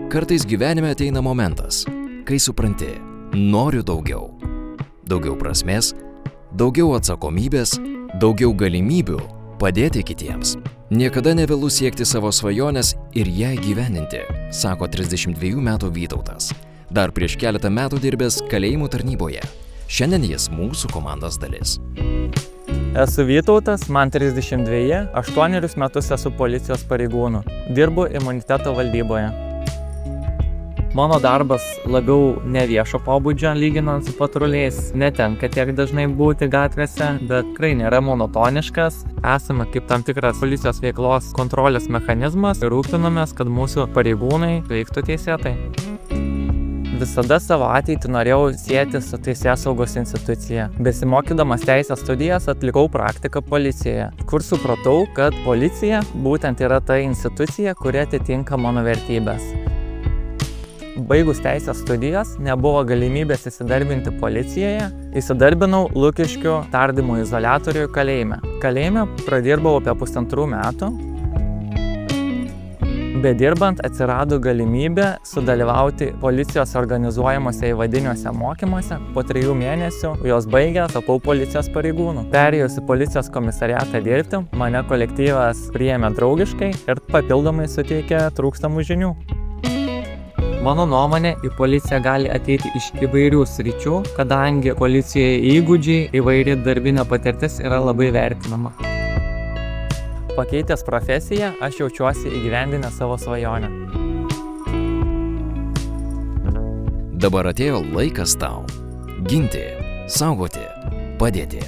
Kartais gyvenime ateina momentas, kai supranti, noriu daugiau. Daugiau prasmės, daugiau atsakomybės, daugiau galimybių padėti kitiems. Niekada nevėlu siekti savo svajonės ir ją įgyvendinti, sako 32 metų Vytautas. Dar prieš keletą metų dirbęs kalėjimų tarnyboje. Šiandien jis mūsų komandos dalis. Esu Vytautas, man 32, 8 metus esu policijos pareigūnu. Dirbu imuniteto valdyboje. Mano darbas labiau ne viešo pobūdžio lyginant su patruliais. Netenka tiek dažnai būti gatvėse, bet tikrai nėra monotoniškas. Esame kaip tam tikras policijos veiklos kontrolės mechanizmas ir rūpinamės, kad mūsų pareigūnai veiktų teisėtai. Visada savo ateitį norėjau sieti su teisėsaugos institucija. Besimokydamas teisės studijas atlikau praktiką policijoje, kur supratau, kad policija būtent yra ta institucija, kuri atitinka mano vertybės. Baigus teisės studijas, nebuvo galimybės įsidarbinti policijoje, įsidarbinau Lukiškių tardymo izoliatorių kalėjime. Kalėjime pradirbau apie 1,5 metų. Bedirbant atsirado galimybė sudalyvauti policijos organizuojamuose įvadiniuose mokymuose. Po 3 mėnesių juos baigęs tapau policijos pareigūnu. Perėjus į policijos komisariatą dirbti, mane kolektyvas priėmė draugiškai ir papildomai suteikė trūkstamų žinių. Mano nuomonė, į policiją gali ateiti iš įvairių sričių, kadangi policijoje įgūdžiai, įvairi darbinė patirtis yra labai vertinama. Pakeitęs profesiją, aš jaučiuosi įgyvendinęs savo svajonę. Dabar atėjo laikas tau ginti, saugoti, padėti.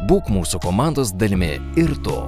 Būk mūsų komandos dalimi ir tu.